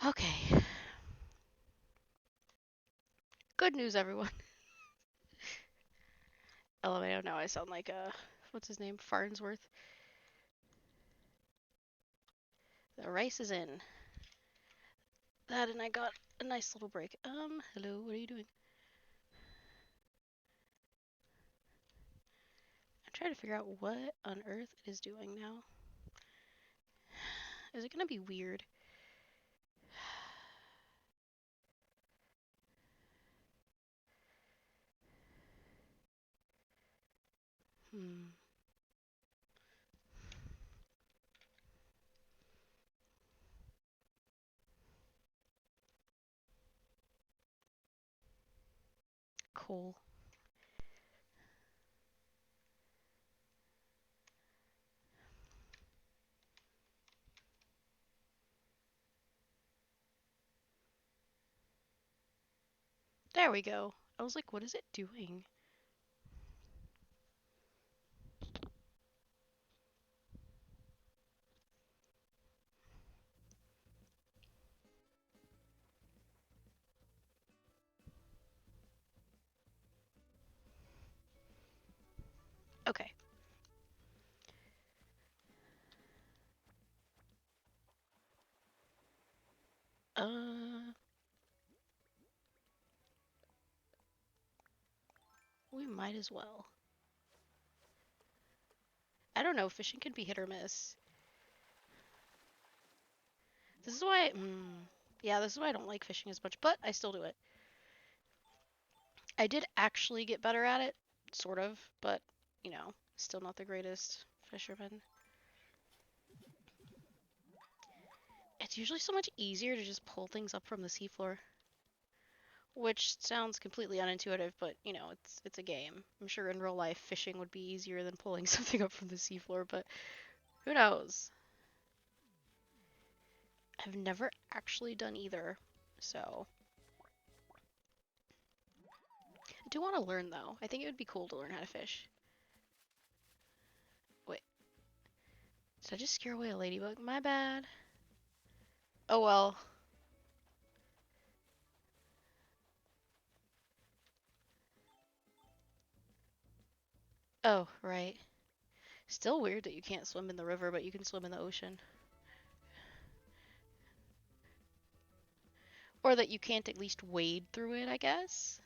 Okay. Good news, everyone. LMAO, now I sound like, what's his name? Farnsworth. The rice is in. That, and I got a nice little break. Hello, what are you doing? I'm trying to figure out what on earth it is doing now. Is it gonna be weird? Hmm. Cool. There we go. I was like, what is it doing? Okay. Uh, we might as well. I don't know, fishing can be hit or miss. This is why, yeah, this is why I don't like fishing as much, but I still do it. I did actually get better at it, sort of, but, you know, still not the greatest fisherman. It's usually so much easier to just pull things up from the seafloor. Which sounds completely unintuitive, but, you know, it's a game. I'm sure in real life fishing would be easier than pulling something up from the seafloor, but who knows? I've never actually done either, so I do want to learn though. I think it would be cool to learn how to fish. Wait, did I just scare away a ladybug? My bad. Oh well. Oh, right. Still weird that you can't swim in the river, but you can swim in the ocean. Or that you can't at least wade through it, I guess.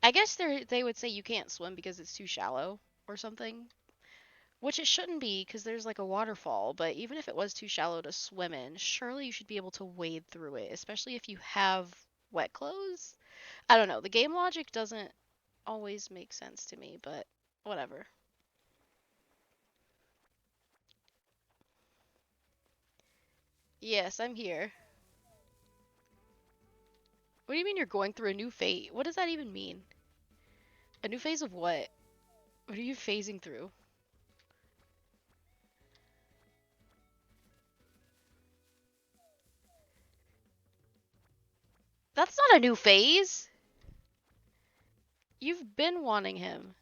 I guess they would say you can't swim because it's too shallow or something. Which it shouldn't be because there's like a waterfall, but even if it was too shallow to swim in, surely you should be able to wade through it, especially if you have wet clothes. I don't know. The game logic doesn't always make sense to me, but whatever. Yes, I'm here. What do you mean you're going through a new phase? What does that even mean? A new phase of what? What are you phasing through? That's not a new phase! You've been wanting him.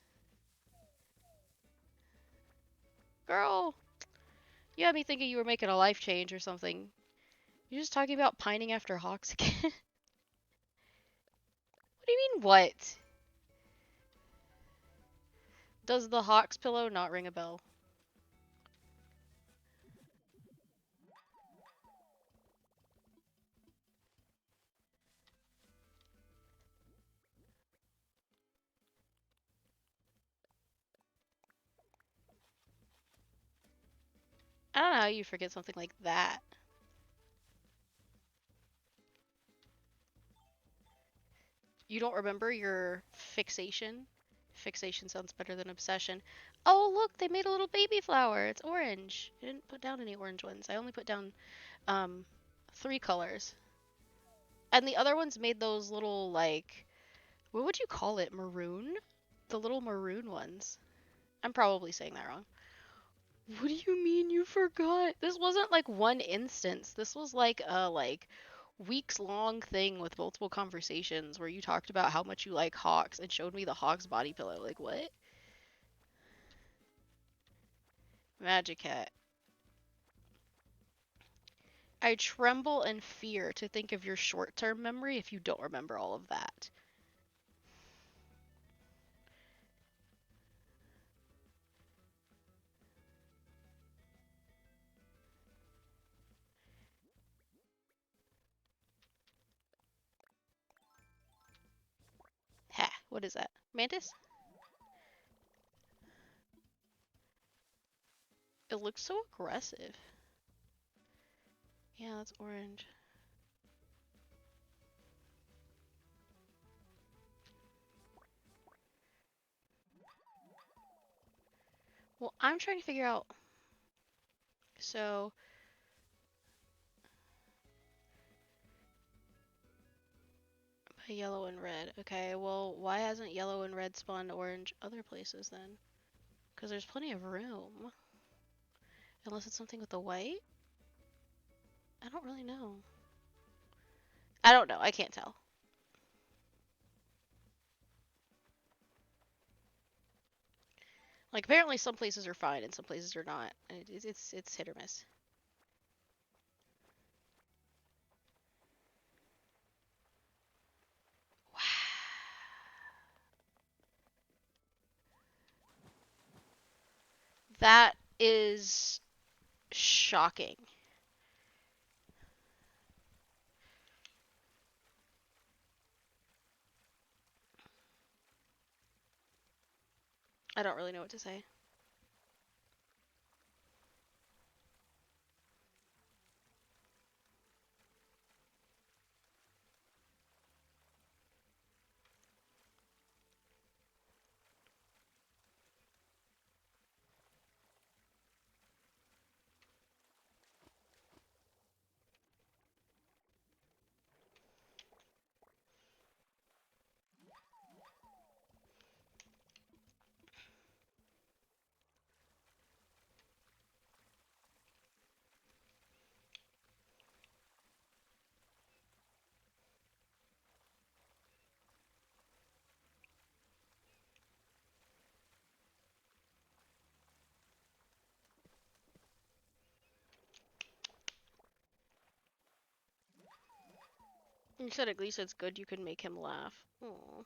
Girl, you had me thinking you were making a life change or something. You're just talking about pining after hawks again? What do you mean, what? Does the Hawks pillow not ring a bell? I don't know how you forget something like that. You don't remember your fixation? Fixation sounds better than obsession. Oh, look, they made a little baby flower. It's orange. I didn't put down any orange ones. I only put down um 3 colors. And the other ones made those little like what would you call it? Maroon? The little maroon ones. I'm probably saying that wrong. What do you mean you forgot? This wasn't like one instance. This was like a weeks long thing with multiple conversations where you talked about how much you like hawks and showed me the hawk's body pillow. Like what? Magic hat. I tremble in fear to think of your short-term memory if you don't remember all of that. Ha, what is that? Mantis? It looks so aggressive. Yeah, that's orange. Well, I'm trying to figure out. So, yellow and red. Okay, well, why hasn't yellow and red spawned orange other places then? Because there's plenty of room. Unless it's something with the white? I don't really know. I don't know. I can't tell. Like, apparently some places are fine and some places are not. It's hit or miss. Wow. That is shocking. I don't really know what to say. You said at least it's good you can make him laugh. Aww.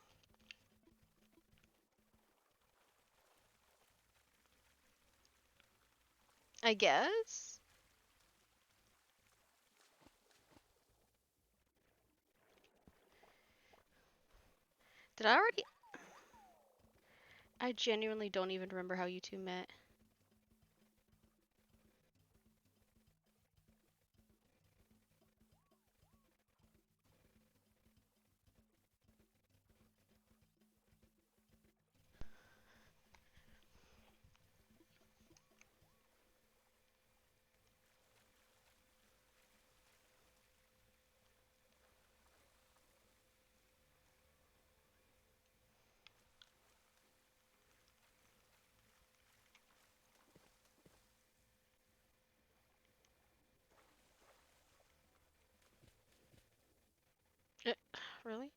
I guess? Did I already? I genuinely don't even remember how you two met. Uh, really?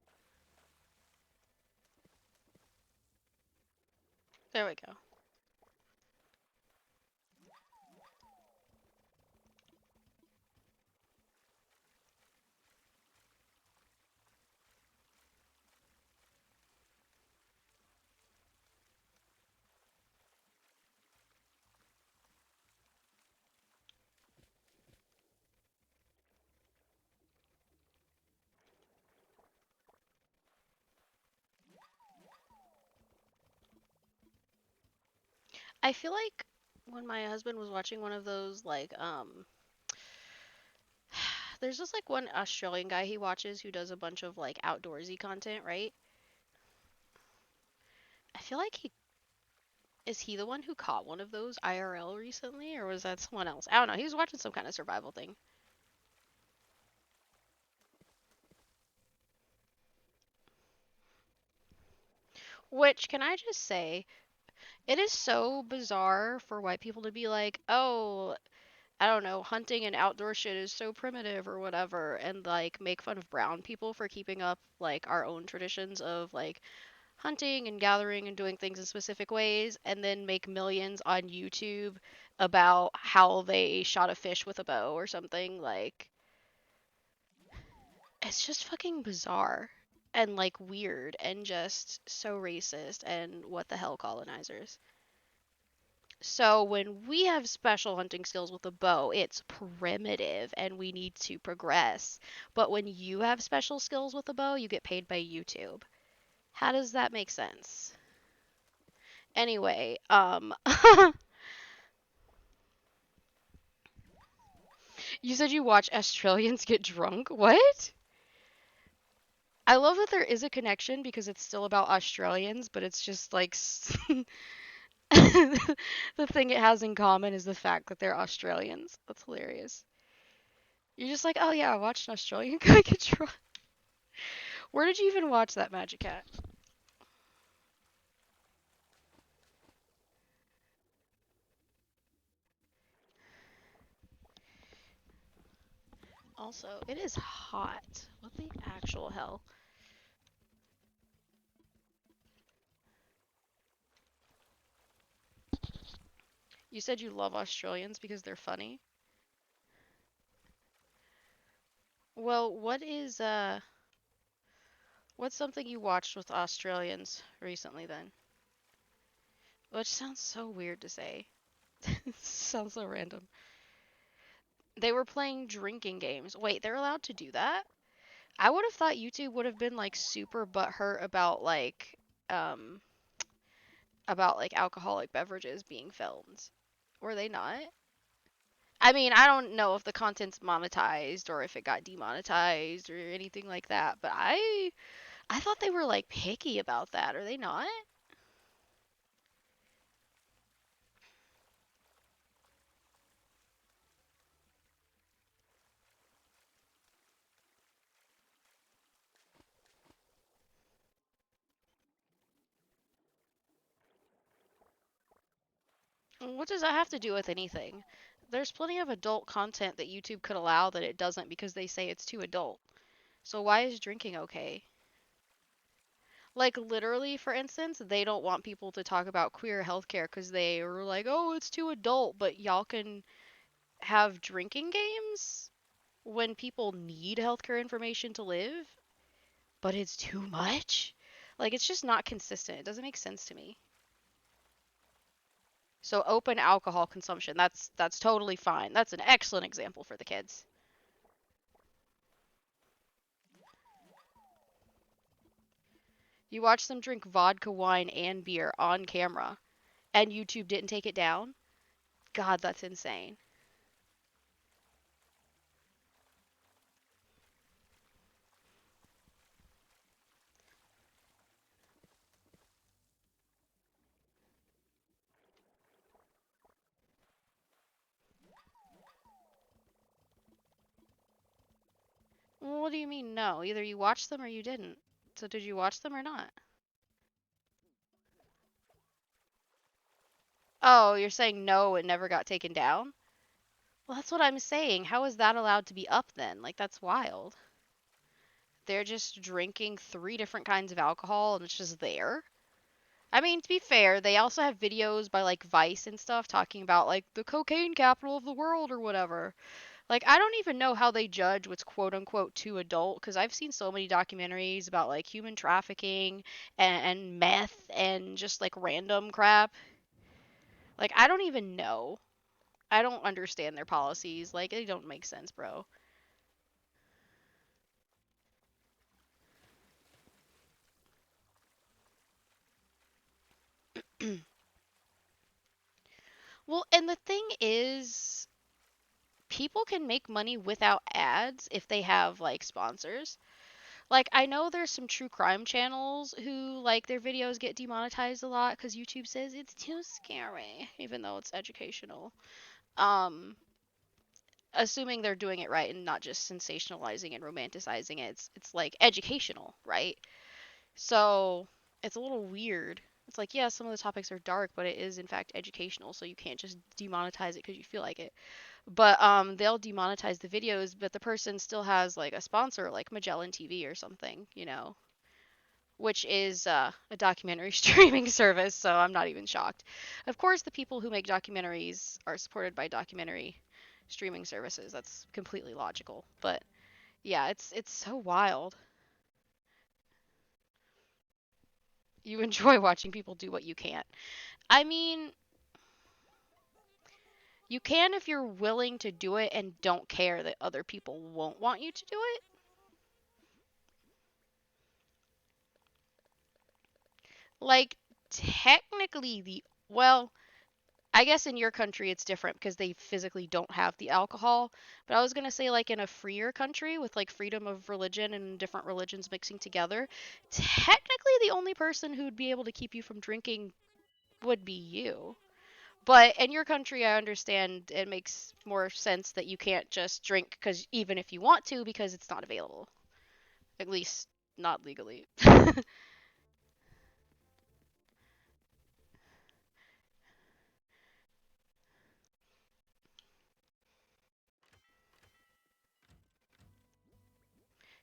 There we go. I feel like when my husband was watching one of those, like, there's just like one Australian guy he watches who does a bunch of like outdoorsy content, right? I feel like he the one who caught one of those IRL recently, or was that someone else? I don't know. He was watching some kind of survival thing. Which, can I just say, it is so bizarre for white people to be like, oh, I don't know, hunting and outdoor shit is so primitive or whatever, and like make fun of brown people for keeping up like our own traditions of like hunting and gathering and doing things in specific ways, and then make millions on YouTube about how they shot a fish with a bow or something. Like, it's just fucking bizarre and like weird and just so racist and what the hell, colonizers. So when we have special hunting skills with a bow, it's primitive and we need to progress. But when you have special skills with a bow, you get paid by YouTube. How does that make sense? Anyway, you said you watch Australians get drunk? What? I love that there is a connection because it's still about Australians, but it's just like the thing it has in common is the fact that they're Australians. That's hilarious. You're just like, oh yeah, I watched an Australian guy get drunk. Where did you even watch that, Magic Cat? Also, it is hot. What the actual hell? You said you love Australians because they're funny? Well, what's something you watched with Australians recently then? Which sounds so weird to say. Sounds so random. They were playing drinking games. Wait, they're allowed to do that? I would have thought YouTube would have been like super butthurt um about like alcoholic beverages being filmed. Were they not? I mean, I don't know if the content's monetized or if it got demonetized or anything like that, but I thought they were like picky about that. Are they not? What does that have to do with anything? There's plenty of adult content that YouTube could allow that it doesn't because they say it's too adult. So why is drinking okay? Like literally, for instance, they don't want people to talk about queer healthcare because they were like, "Oh, it's too adult," but y'all can have drinking games when people need healthcare information to live, but it's too much. Like it's just not consistent. It doesn't make sense to me. So open alcohol consumption, that's totally fine. That's an excellent example for the kids. You watch them drink vodka, wine, and beer on camera, and YouTube didn't take it down? God, that's insane. Well, what do you mean no? Either you watched them or you didn't. So did you watch them or not? Oh, you're saying no, it never got taken down? Well, that's what I'm saying. How is that allowed to be up then? Like, that's wild. They're just drinking three different kinds of alcohol and it's just there. I mean, to be fair, they also have videos by like Vice and stuff talking about like the cocaine capital of the world or whatever. Like, I don't even know how they judge what's quote unquote too adult because I've seen so many documentaries about like human trafficking and meth and just like random crap. Like, I don't even know. I don't understand their policies. Like, they don't make sense, bro. Well, and the thing is, people can make money without ads if they have like sponsors. Like I know there's some true crime channels who like their videos get demonetized a lot cuz YouTube says it's too scary even though it's educational. Um assuming they're doing it right and not just sensationalizing and romanticizing it. It's like educational, right? So, it's a little weird. It's like, yeah, some of the topics are dark, but it is in fact educational, so you can't just demonetize it because you feel like it. But they'll demonetize the videos, but the person still has like a sponsor like Magellan TV or something, you know. which is a documentary streaming service, so I'm not even shocked. Of course, the people who make documentaries are supported by documentary streaming services. That's completely logical. But yeah, it's so wild. You enjoy watching people do what you can't. I mean, you can if you're willing to do it and don't care that other people won't want you to do it. Like, technically, well, I guess in your country it's different because they physically don't have the alcohol. But I was gonna say, like, in a freer country with like freedom of religion and different religions mixing together, technically the only person who'd be able to keep you from drinking would be you. But in your country, I understand it makes more sense that you can't just drink because even if you want to, because it's not available, at least not legally.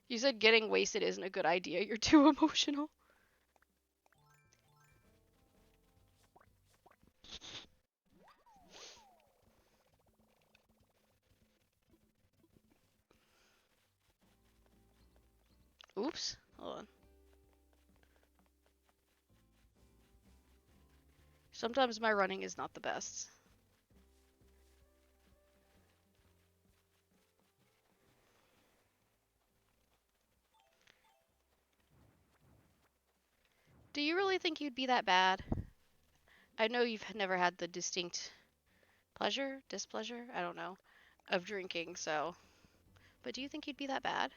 You said getting wasted isn't a good idea. You're too emotional. Oops. Hold on. Sometimes my running is not the best. Do you really think you'd be that bad? I know you've never had the distinct pleasure, displeasure, I don't know, of drinking, so. But do you think you'd be that bad?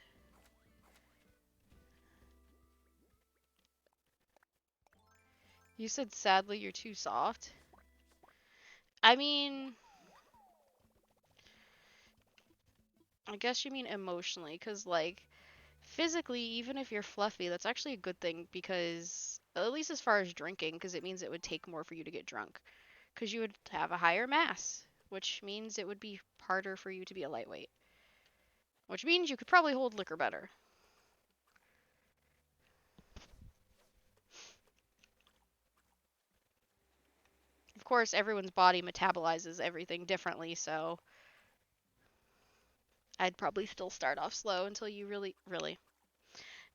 You said sadly you're too soft. I mean, I guess you mean emotionally, because, like, physically, even if you're fluffy, that's actually a good thing because, at least as far as drinking, because it means it would take more for you to get drunk. Because you would have a higher mass, which means it would be harder for you to be a lightweight. Which means you could probably hold liquor better. Of course, everyone's body metabolizes everything differently, so I'd probably still start off slow until you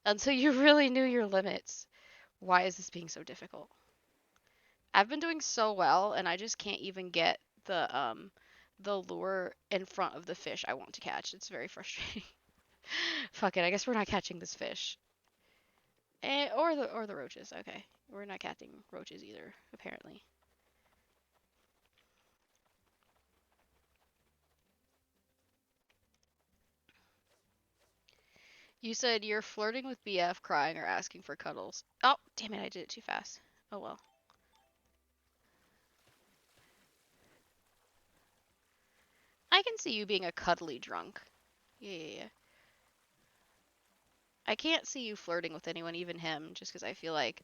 until you really knew your limits. Why is this being so difficult? I've been doing so well, and I just can't even get the lure in front of the fish I want to catch. It's very frustrating. Fuck it, I guess we're not catching this fish. Or the roaches. Okay, we're not catching roaches either, apparently. You said you're flirting with BF, crying, or asking for cuddles. Oh, damn it, I did it too fast. Oh well. I can see you being a cuddly drunk. Yeah, yeah, yeah. I can't see you flirting with anyone, even him, just because I feel like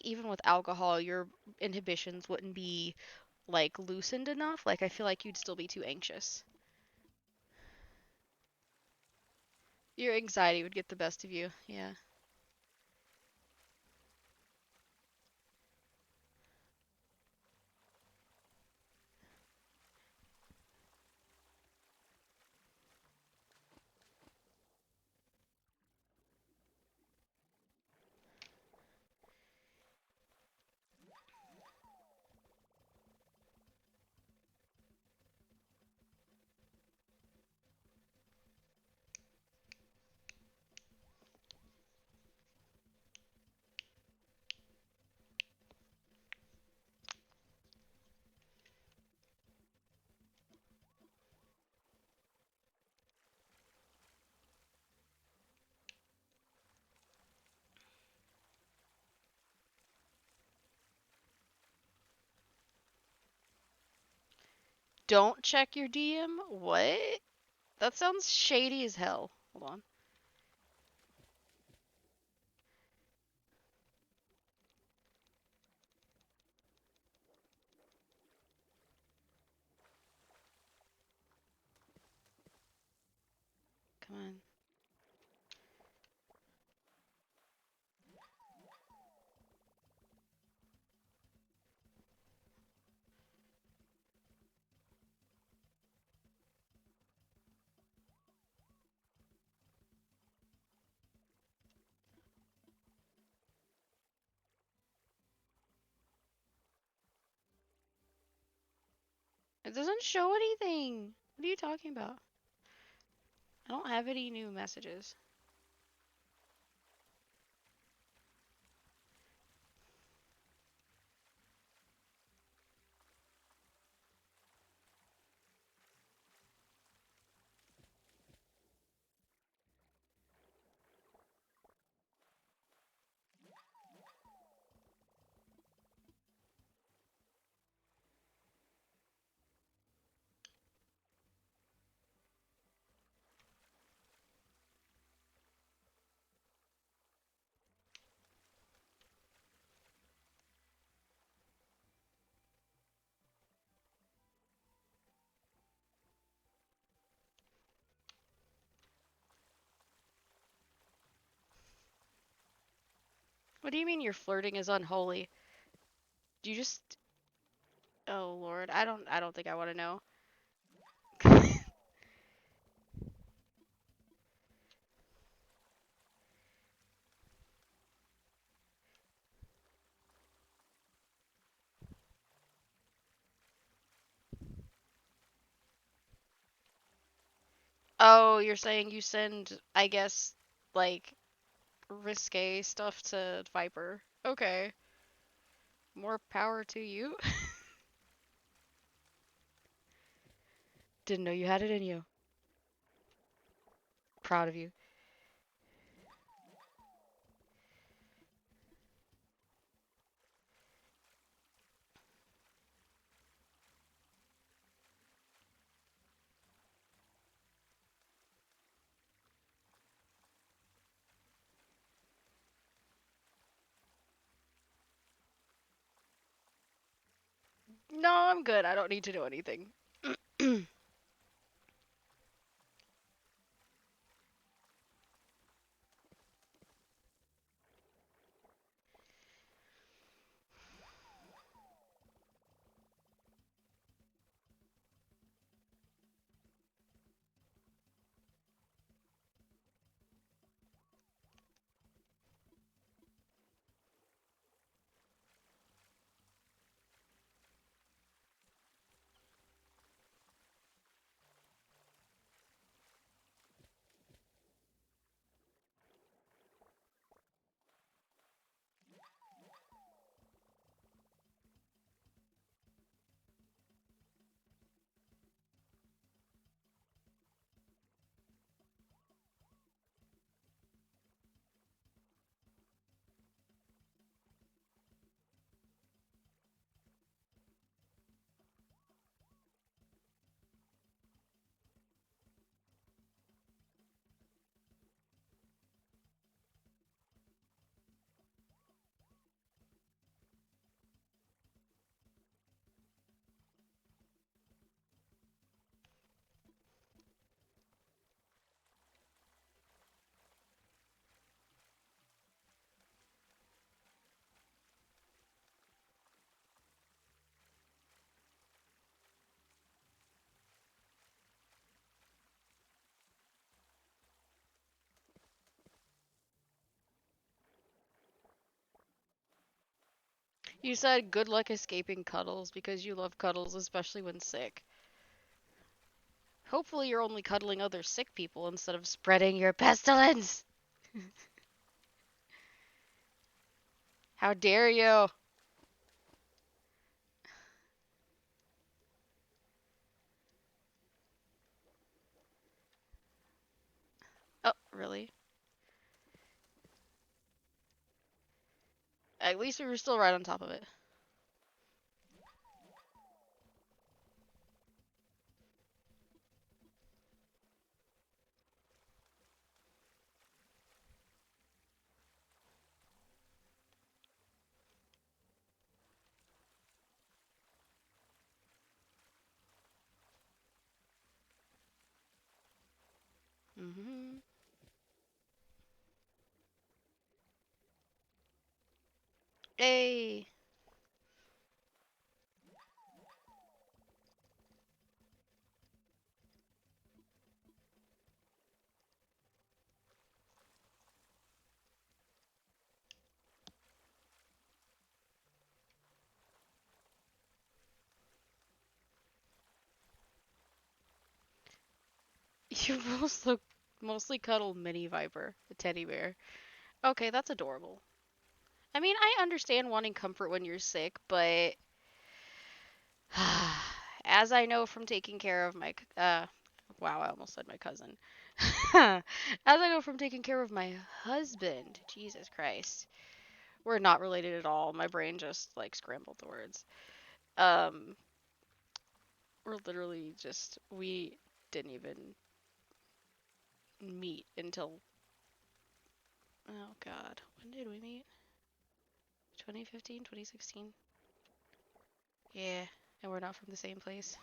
even with alcohol, your inhibitions wouldn't be like loosened enough. Like I feel like you'd still be too anxious. Your anxiety would get the best of you. Yeah. Don't check your DM? What? That sounds shady as hell. Hold on. Come on. It doesn't show anything. What are you talking about? I don't have any new messages. What do you mean your flirting is unholy? Do you just... Oh Lord, I don't think I want to know. Oh, you're saying you send, I guess, like, risque stuff to Viper. Okay. More power to you. Didn't know you had it in you. Proud of you. No, I'm good. I don't need to know anything. You said good luck escaping cuddles because you love cuddles, especially when sick. Hopefully, you're only cuddling other sick people instead of spreading your pestilence. How dare you? Oh, really? At least we were still right on top of it. Mm-hmm. Hey. You mostly cuddle Mini Viper, the teddy bear. Okay, that's adorable. I mean, I understand wanting comfort when you're sick, but as I know from taking care of my wow, I almost said my cousin. As I know from taking care of my husband, Jesus Christ. We're not related at all. My brain just like scrambled the words. Um, we're literally just we didn't even meet until oh god, when did we meet? 2015, 2016. Yeah, and we're not from the same place.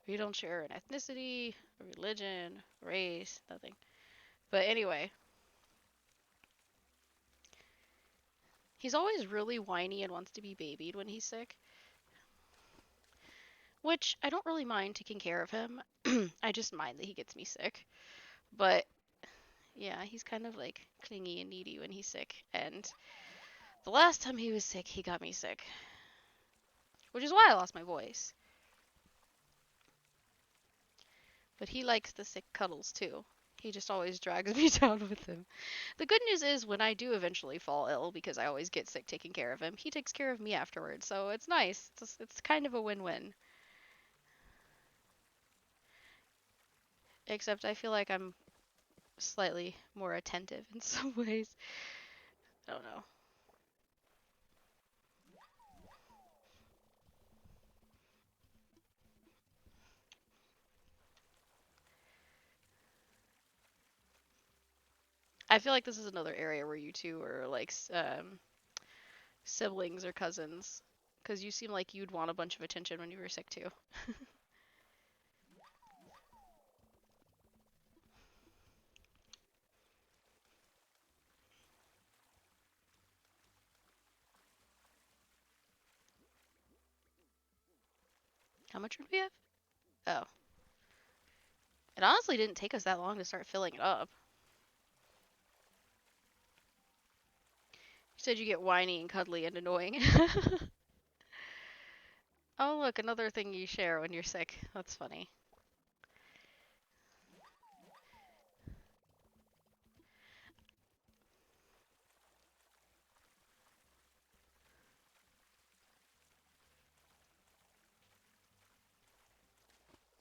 We don't share an ethnicity, a religion, race, nothing. But anyway, he's always really whiny and wants to be babied when he's sick, which I don't really mind taking care of him. I just mind that he gets me sick. But yeah, he's kind of like clingy and needy when he's sick. And the last time he was sick, he got me sick, which is why I lost my voice. But he likes the sick cuddles too. He just always drags me down with him. The good news is when I do eventually fall ill, because I always get sick taking care of him, he takes care of me afterwards. So it's nice. It's kind of a win-win. Except I feel like I'm slightly more attentive in some ways. I don't know. I feel like this is another area where you two are like siblings or cousins, because you seem like you'd want a bunch of attention when you were sick too. How much would we have? Oh, it honestly didn't take us that long to start filling it up. You said you get whiny and cuddly and annoying. Oh, look, another thing you share when you're sick. That's funny.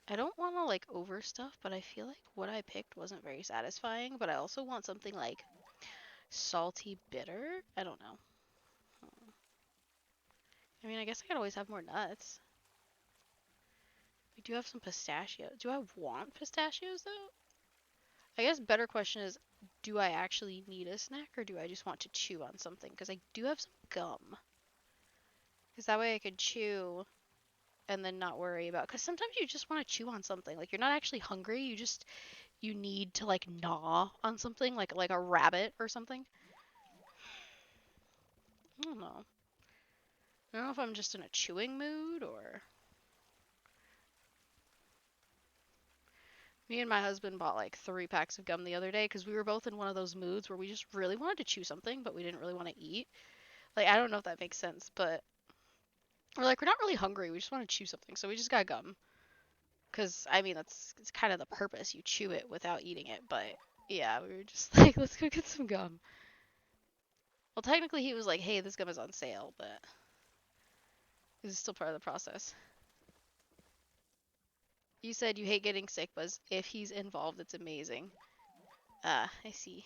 I don't want to like overstuff, but I feel like what I picked wasn't very satisfying. But I also want something like salty bitter. I don't know. I mean, I guess I could always have more nuts. We do have some pistachios. Do I want pistachios though? I guess better question is, do I actually need a snack or do I just want to chew on something? Because I do have some gum. Because that way I could chew and then not worry about. Because sometimes you just want to chew on something. Like you're not actually hungry. You need to like gnaw on something, like a rabbit or something. I don't know. I don't know if I'm just in a chewing mood or. Me and my husband bought like 3 packs of gum the other day because we were both in one of those moods where we just really wanted to chew something, but we didn't really want to eat. Like, I don't know if that makes sense, but we're like, we're not really hungry. We just want to chew something. So we just got gum. Because, I mean, that's it's kind of the purpose. You chew it without eating it. But yeah, we were just like, let's go get some gum. Well, technically, he was like, hey, this gum is on sale, but this is still part of the process. You said you hate getting sick, but if he's involved, it's amazing. Ah, I see.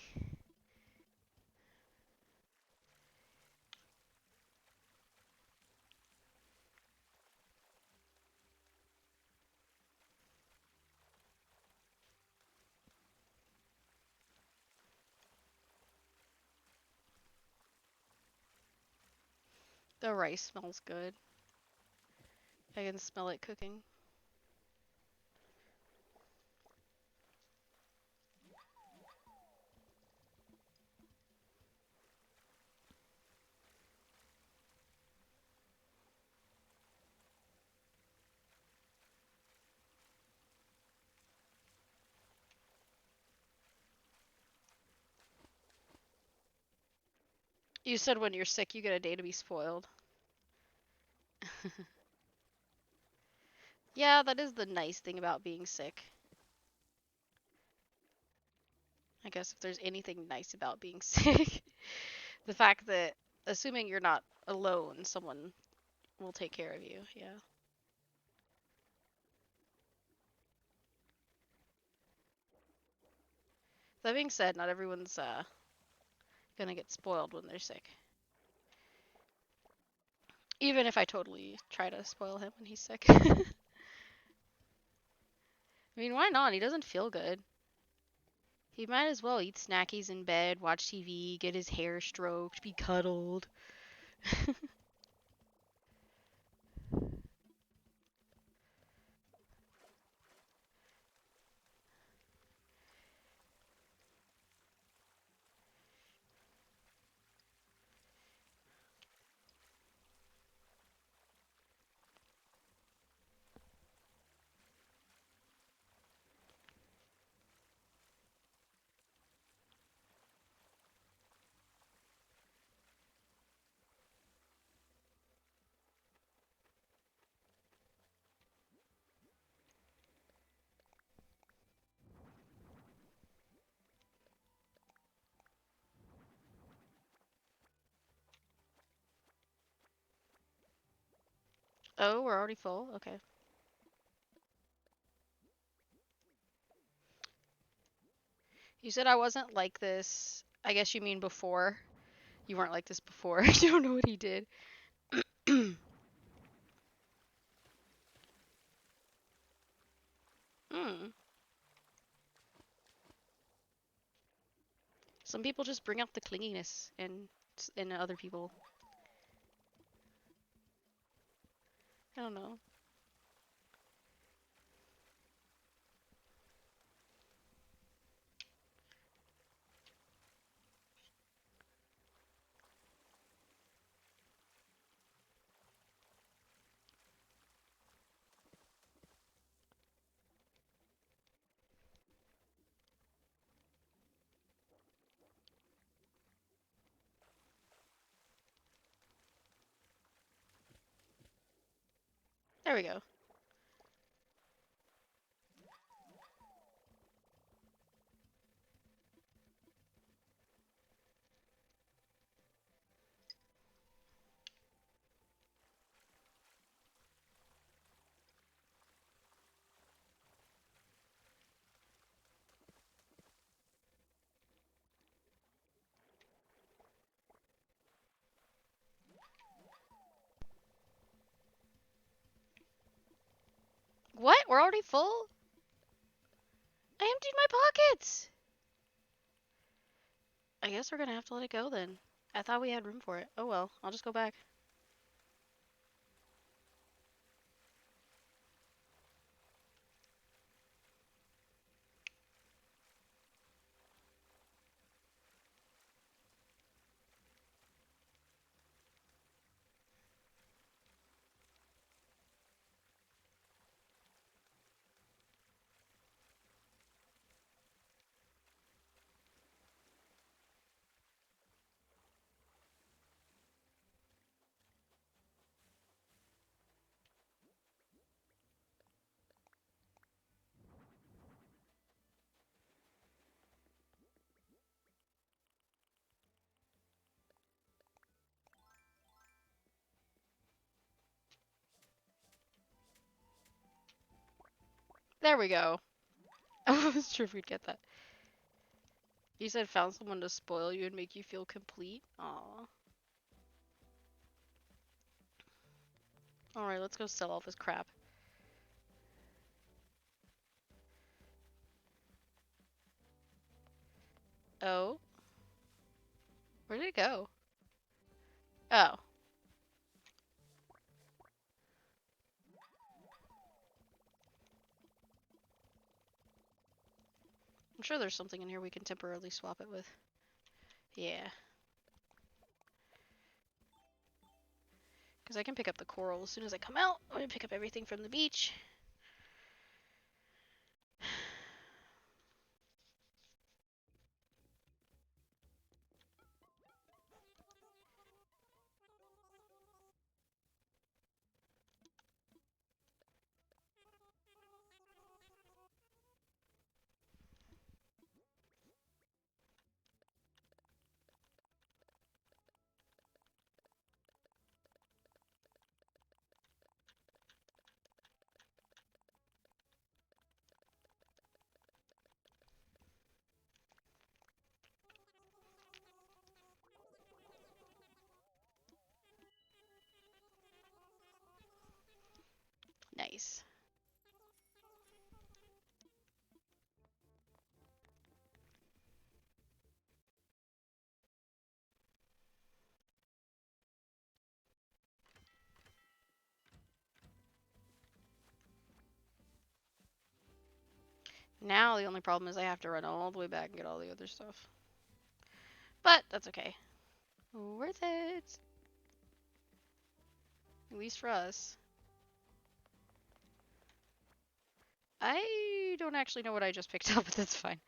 The rice smells good. I can smell it cooking. You said when you're sick, you get a day to be spoiled. Yeah, that is the nice thing about being sick. I guess if there's anything nice about being sick, the fact that, assuming you're not alone, someone will take care of you. Yeah. That being said, not everyone's gonna get spoiled when they're sick. Even if I totally try to spoil him when he's sick. I mean, why not? He doesn't feel good. He might as well eat snackies in bed, watch TV, get his hair stroked, be cuddled. Oh, we're already full? Okay. You said I wasn't like this. I guess you mean before. You weren't like this before. I don't know what he did. Hmm. Some people just bring out the clinginess in other people. I don't know. There we go. What? We're already full? I emptied my pockets! I guess we're gonna have to let it go then. I thought we had room for it. Oh well, I'll just go back. There we go. I was sure if we'd get that. You said found someone to spoil you and make you feel complete? Aw. Alright, let's go sell all this crap. Oh? Where did it go? Oh. I'm sure there's something in here we can temporarily swap it with. Yeah. Because I can pick up the coral as soon as I come out. I'm gonna pick up everything from the beach. Nice. Now the only problem is I have to run all the way back and get all the other stuff. But that's okay. Worth it. At least for us. I don't actually know what I just picked up, but that's fine.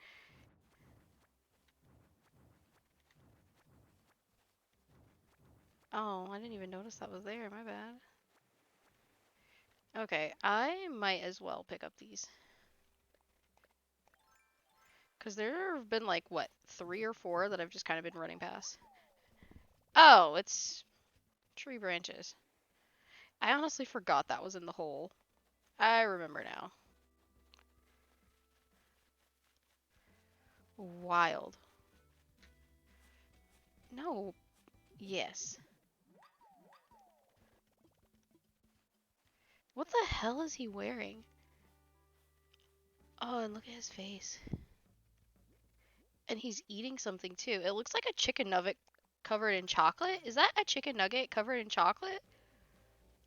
Oh, I didn't even notice that was there. My bad. Okay, I might as well pick up these. Because there have been like, what, 3 or 4 that I've just kind of been running past. Oh, it's tree branches. I honestly forgot that was in the hole. I remember now. Wild. No. Yes. What the hell is he wearing? Oh, and look at his face. And he's eating something too. It looks like a chicken nugget covered in chocolate. Is that a chicken nugget covered in chocolate?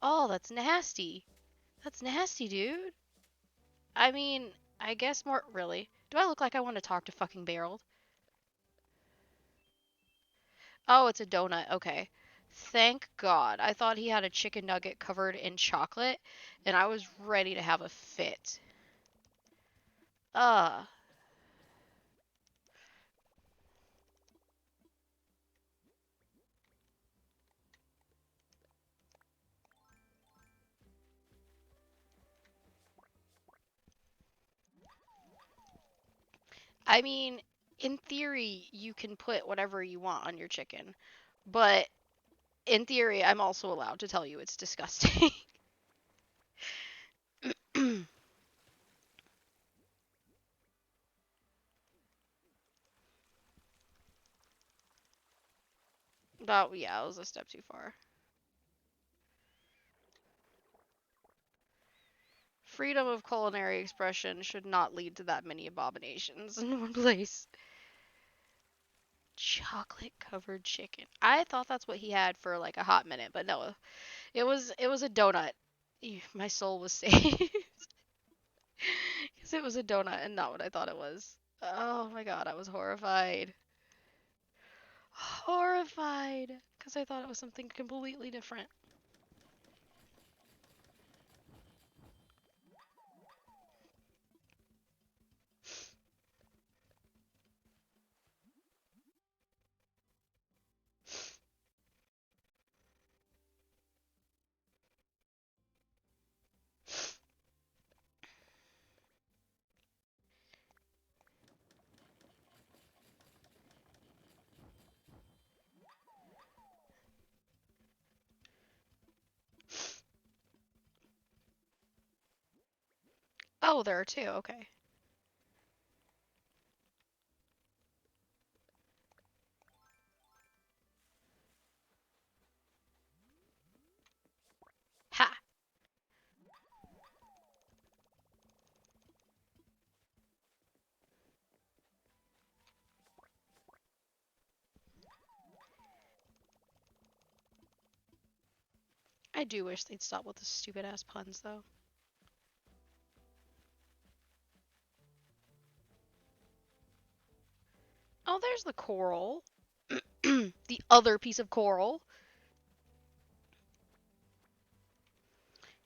Oh, that's nasty. That's nasty, dude. I mean, I guess more. Really? Do I look like I want to talk to fucking Barrel? Oh, it's a donut. Okay. Thank God. I thought he had a chicken nugget covered in chocolate, and I was ready to have a fit. Uh, I mean, in theory, you can put whatever you want on your chicken, but in theory, I'm also allowed to tell you it's disgusting. But yeah, it was a step too far. Freedom of culinary expression should not lead to that many abominations in one place. Chocolate covered chicken. I thought that's what he had for like a hot minute, but no, it was a donut. My soul was saved because it was a donut and not what I thought it was. Oh my god, I was horrified. Horrified because I thought it was something completely different. Oh, there are two. Okay. Ha! I do wish they'd stop with the stupid ass puns though. Oh, there's the coral. The other piece of coral.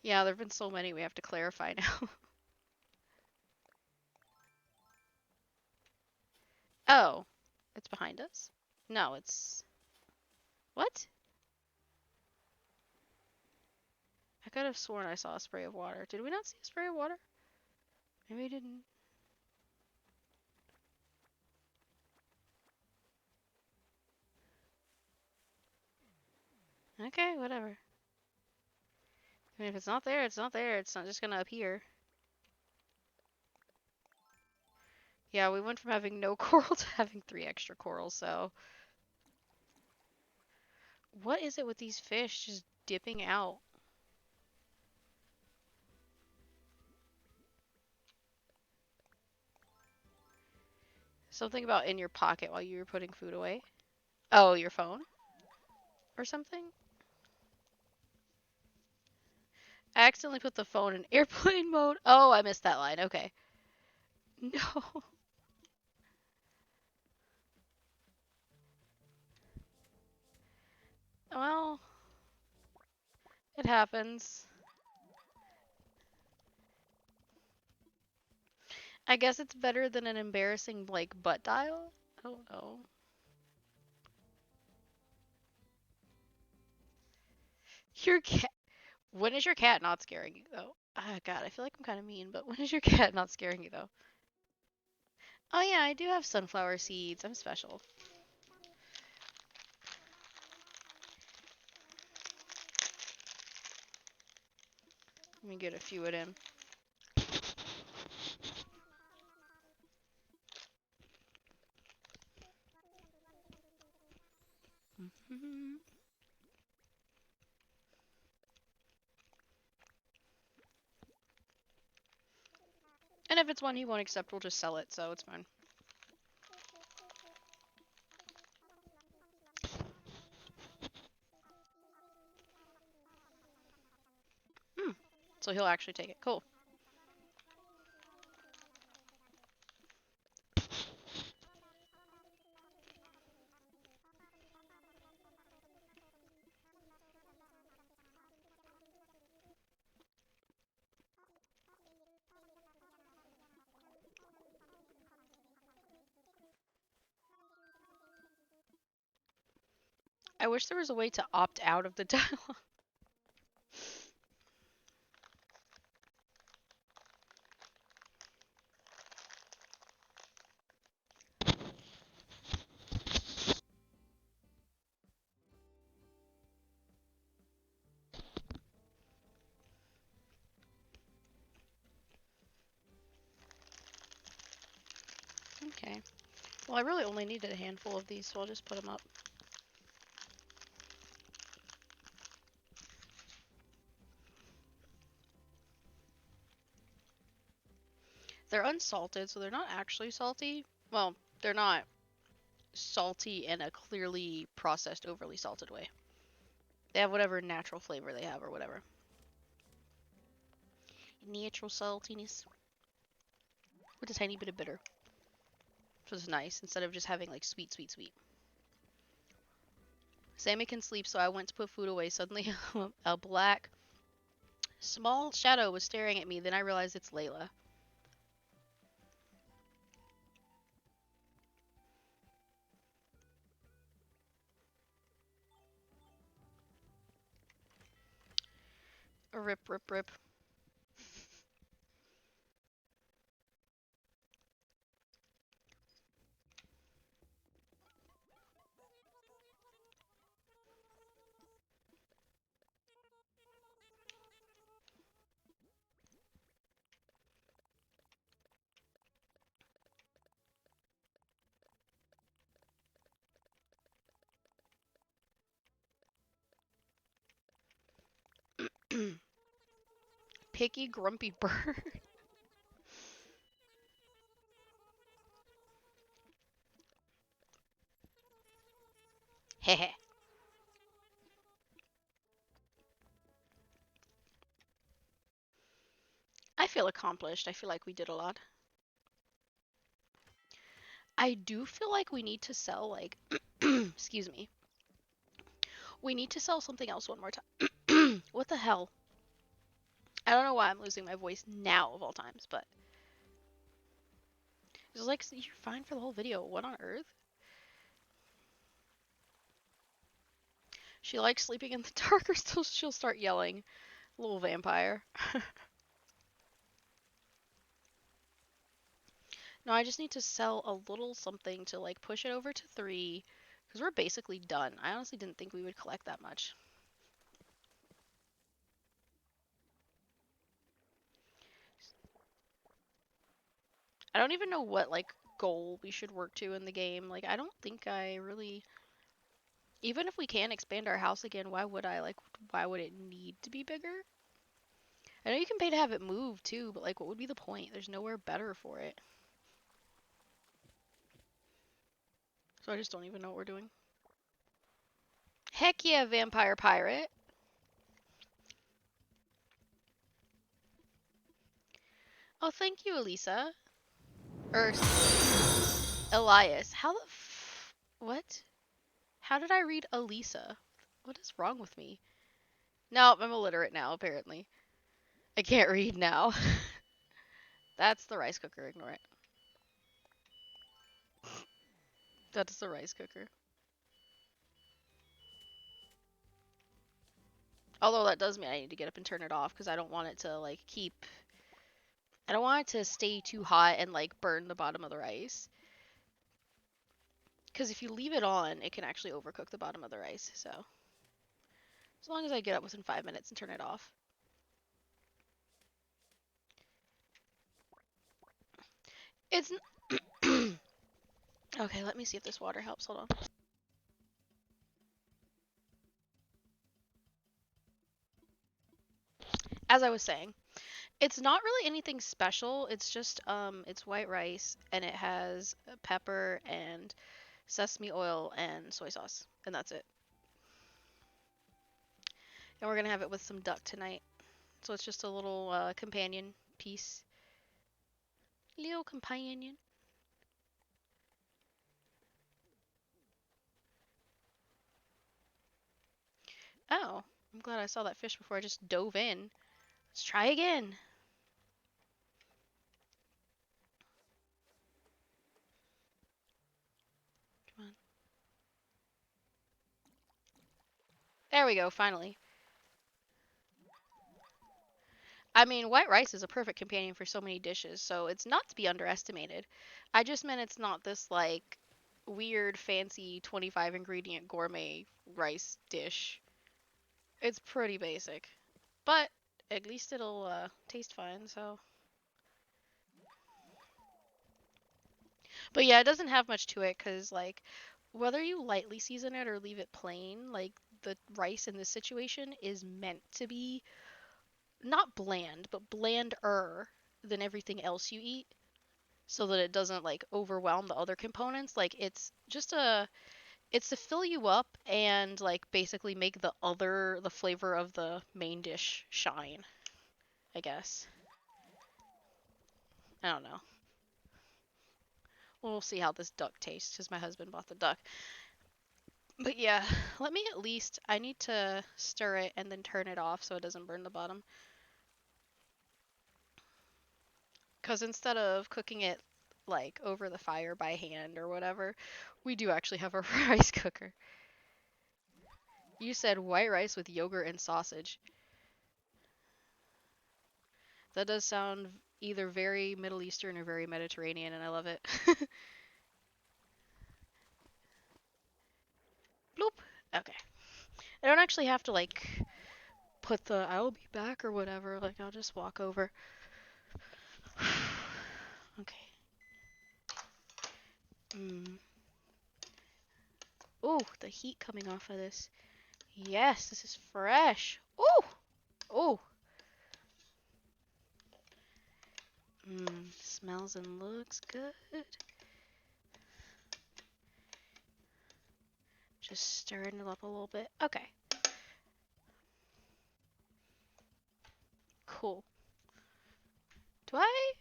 Yeah, there've been so many we have to clarify now. Oh, it's behind us? No, it's... What? I could have sworn I saw a spray of water. Did we not see a spray of water? Maybe we didn't. Okay, whatever. I mean, if it's not there, it's not there. It's not just gonna appear. Yeah, we went from having no coral to having 3 extra corals, so... What is it with these fish just dipping out? Something about in your pocket while you were putting food away. Oh, your phone? Or something? I accidentally put the phone in airplane mode. Oh, I missed that line. Okay. No. Well, it happens. I guess it's better than an embarrassing, like, butt dial? I don't know. Your cat. When is your cat not scaring you, though? Ah, God, I feel like I'm kind of mean, but when is your cat not scaring you, though? Oh, yeah, I do have sunflower seeds. I'm special. Let me get a few of them. Mhm. And if it's one he won't accept, we'll just sell it, so it's fine. Hmm. So he'll actually take it. Cool. I wish there was a way to opt out of the dialogue. Okay. Well, I really only needed a handful of these, so I'll just put them up. They're unsalted, so they're not actually salty. Well, they're not salty in a clearly processed, overly salted way. They have whatever natural flavor they have or whatever. Natural saltiness with a tiny bit of bitter. Which is nice instead of just having like sweet, sweet, sweet. Sammy can sleep, so I went to put food away. Suddenly, a black, small shadow was staring at me. Then I realized it's Layla. Rip, rip, rip. Picky, grumpy bird. Heh. I feel accomplished. I feel like we did a lot. I do feel like we need to sell, like, excuse me. We need to sell something else one more time. What the hell? I don't know why I'm losing my voice now of all times, but it's like, you're fine for the whole video. What on earth? She likes sleeping in the dark, or still she'll start yelling. Little vampire. No, I just need to sell a little something to like push it over to 3, because we're basically done. I honestly didn't think we would collect that much. I don't even know what like goal we should work to in the game. Like, I don't think I really. Even if we can expand our house again, why would I? Like, why would it need to be bigger? I know you can pay to have it moved too, but like, what would be the point? There's nowhere better for it. So I just don't even know what we're doing. Heck yeah, vampire pirate. Oh, thank you, Elisa. Or Elias. How the what? How did I read Elisa? What is wrong with me? No, I'm illiterate now, apparently. I can't read now. That's the rice cooker, ignore it. That's the rice cooker. Although that does mean I need to get up and turn it off because I don't want it to like I don't want it to stay too hot and like burn the bottom of the rice. Because if you leave it on, it can actually overcook the bottom of the rice. So as long as I get up within 5 minutes and turn it off. It's okay. Let me see if this water helps. Hold on. As I was saying, it's not really anything special. It's just it's white rice and it has pepper and sesame oil and soy sauce, and that's it. And we're gonna have it with some duck tonight. So it's just a little companion piece. Little companion. Oh, I'm glad I saw that fish before I just dove in. Let's try again. Come on. There we go, finally. I mean, white rice is a perfect companion for so many dishes, so it's not to be underestimated. I just meant it's not this, like, weird, fancy 25 ingredient gourmet rice dish. It's pretty basic. But at least it'll taste fine, so. But yeah, it doesn't have much to it because, like, whether you lightly season it or leave it plain, like, the rice in this situation is meant to be not bland, but blander than everything else you eat so that it doesn't, like, overwhelm the other components. Like, it's to fill you up and, like, basically make the flavor of the main dish shine, I guess. I don't know. We'll see how this duck tastes because my husband bought the duck. But yeah, let me at least. I need to stir it and then turn it off so it doesn't burn the bottom. Because instead of cooking it like over the fire by hand or whatever, we do actually have a rice cooker. You said white rice with yogurt and sausage. That does sound either very Middle Eastern or very Mediterranean, and I love it. Bloop. Okay. I don't actually have to like put the I'll be back or whatever. Like I'll just walk over. Okay. Mm. Ooh, the heat coming off of this. Yes, this is fresh. Ooh. Ooh. Smells and looks good. Just stirring it up a little bit. Okay. Cool. Do I?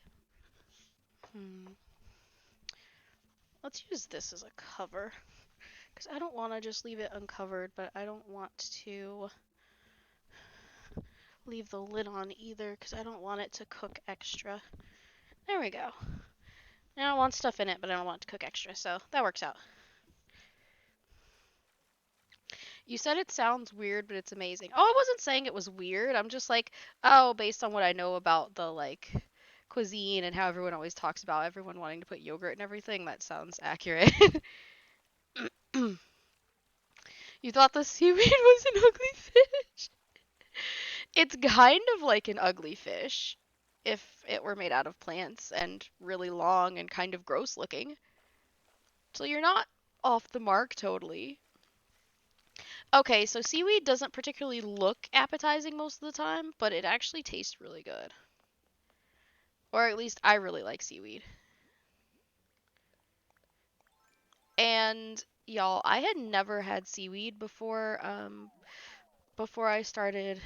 Let's use this as a cover. Because I don't want to just leave it uncovered, but I don't want to leave the lid on either because I don't want it to cook extra. There we go. Now I want stuff in it, but I don't want it to cook extra, so that works out. You said it sounds weird, but it's amazing. Oh, I wasn't saying it was weird. I'm just like, oh, based on what I know about the like cuisine and how everyone always talks about everyone wanting to put yogurt and everything, that sounds accurate. You thought the seaweed was an ugly fish? It's kind of like an ugly fish if it were made out of plants and really long and kind of gross looking. So you're not off the mark totally. Okay, so seaweed doesn't particularly look appetizing most of the time, but it actually tastes really good. Or at least I really like seaweed. And y'all, I had never had seaweed before before I started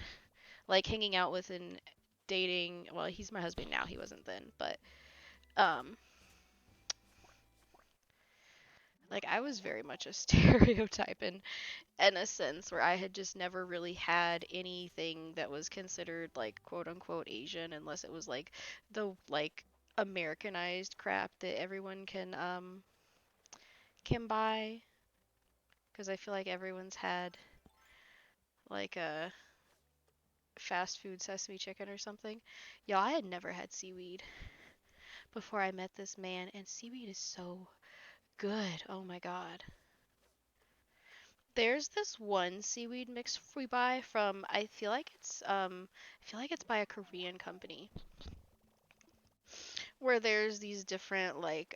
like hanging out with and dating. Well, he's my husband now. He wasn't then, but um like I was very much a stereotype in a sense where I had just never really had anything that was considered like quote unquote Asian unless it was like the like Americanized crap that everyone can buy because I feel like everyone's had like a fast food sesame chicken or something. Y'all, I had never had seaweed before I met this man, and seaweed is so good. Oh my god. There's this one seaweed mix we buy from I feel like it's by a Korean company where there's these different like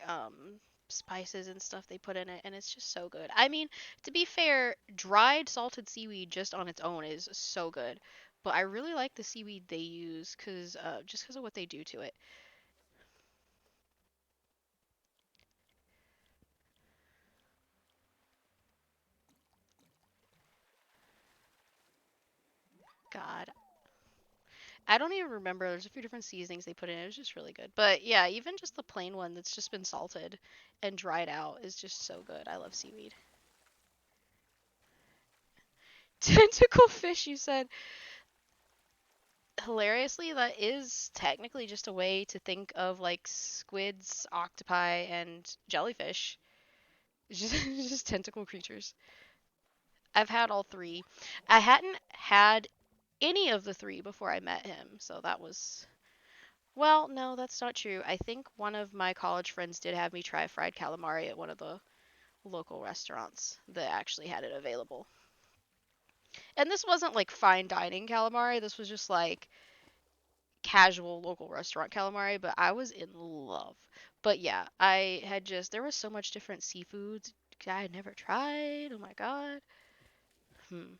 spices and stuff they put in it and it's just so good. I mean, to be fair, dried salted seaweed just on its own is so good. But I really like the seaweed they use cuz just cuz of what they do to it. God, I don't even remember. There's a few different seasonings they put in. It was just really good. But yeah, even just the plain one that's just been salted and dried out is just so good. I love seaweed. Tentacle fish, you said. Hilariously, that is technically just a way to think of like squids, octopi, and jellyfish. It's just, it's just tentacle creatures. I've had all three. I hadn't had any of the three before I met him, so that was. Well, no, that's not true. I think one of my college friends did have me try fried calamari at one of the local restaurants that actually had it available. And this wasn't like fine dining calamari, this was just like casual local restaurant calamari, but I was in love. But yeah, I had just there was so much different seafoods I had never tried. Oh my god. Hmm.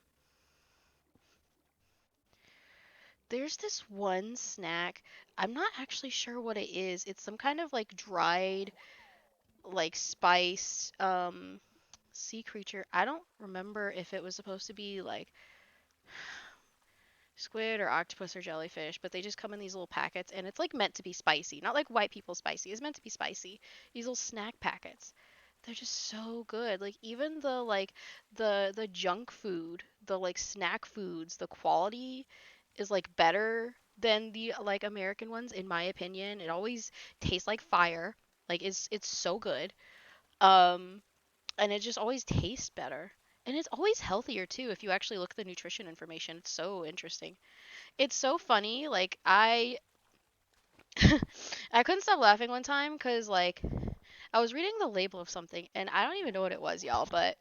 There's this one snack. I'm not actually sure what it is. It's some kind of like dried like spice sea creature. I don't remember if it was supposed to be like squid or octopus or jellyfish, but they just come in these little packets and it's like meant to be spicy. Not like white people spicy. It's meant to be spicy. These little snack packets. They're just so good. Like even the the junk food, the like snack foods, the quality is like better than the like American ones in my opinion. It always tastes like fire. Like it's so good. Um and it just always tastes better. And it's always healthier too if you actually look at the nutrition information. It's so interesting. It's so funny. Like I couldn't stop laughing one time cuz like I was reading the label of something and I don't even know what it was, y'all, but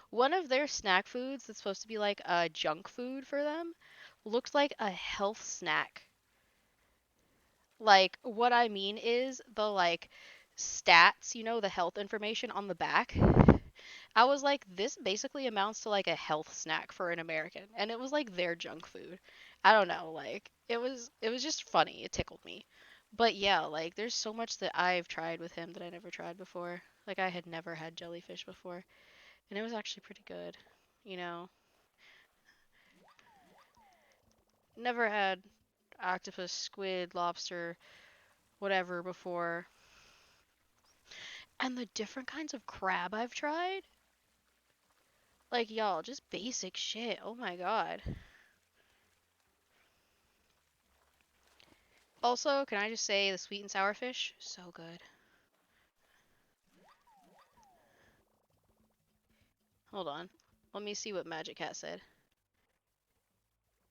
one of their snack foods that's supposed to be like a junk food for them looked like a health snack. Like what I mean is the like stats, the health information on the back. I was like, this basically amounts to like a health snack for an American, and it was like their junk food. I don't know, like it was just funny. It tickled me. But yeah, like there's so much that I've tried with him that I never tried before. Like I had never had jellyfish before, and it was actually pretty good. You know, never had octopus, squid, lobster, whatever before. And the different kinds of crab I've tried, like y'all, just basic shit. Oh my god. Also, can I just say the sweet and sour fish? So good. Hold on. Let me see what Magic Cat said.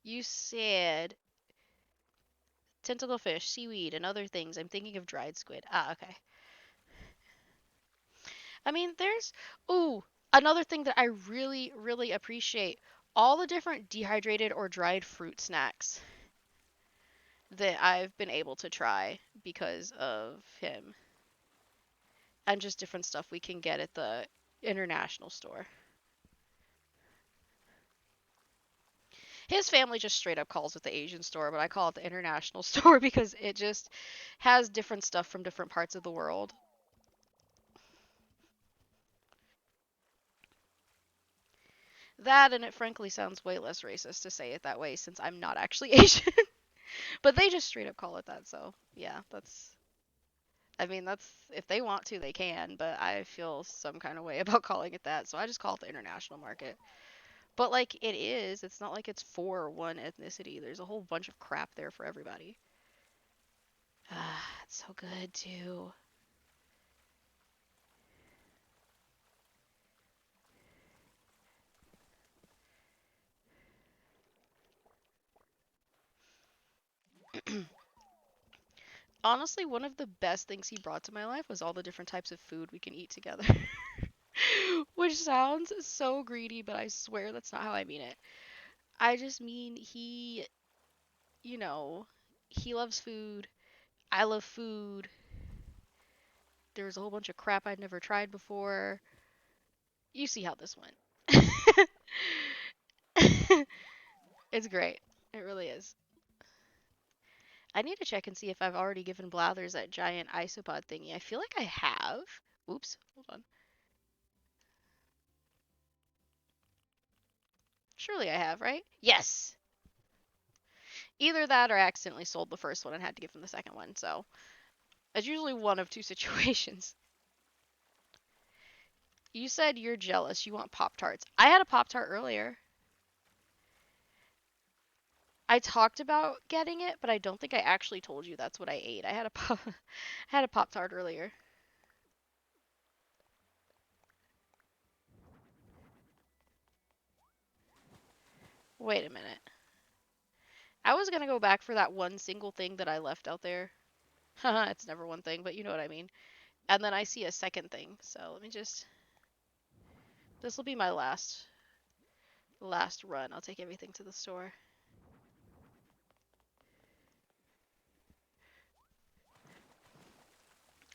You said tentacle fish, seaweed, and other things. I'm thinking of dried squid. Ah, okay. I mean, there's. Ooh, another thing that I really, really appreciate all the different dehydrated or dried fruit snacks that I've been able to try because of him. And just different stuff we can get at the international store. His family just straight up calls it the Asian store, but I call it the international store because it just has different stuff from different parts of the world. That, and it frankly sounds way less racist to say it that way since I'm not actually Asian. But they just straight up call it that, so yeah, that's. I mean, that's if they want to, they can, but I feel some kind of way about calling it that, so I just call it the international market. But like it is, it's not like it's for one ethnicity. There's a whole bunch of crap there for everybody. Ah, it's so good too. Honestly, one of the best things he brought to my life was all the different types of food we can eat together. Which sounds so greedy, but I swear that's not how I mean it. I just mean you know, he loves food. I love food. There was a whole bunch of crap I'd never tried before. You see how this went. It's great. It really is. I need to check and see if I've already given Blathers that giant isopod thingy. I feel like I have. Oops, hold on. Surely I have, right? Yes! Either that or I accidentally sold the first one and had to give him the second one, so it's usually one of two situations. You said you're jealous. You want Pop Tarts. I had a Pop Tart earlier. I talked about getting it, but I don't think I actually told you that's what I ate. I had a had a Pop Tart earlier. Wait a minute. I was gonna go back for that one single thing that I left out there. Haha, it's never one thing, but you know what I mean. And then I see a second thing, so let me just. This will be my last run. I'll take everything to the store.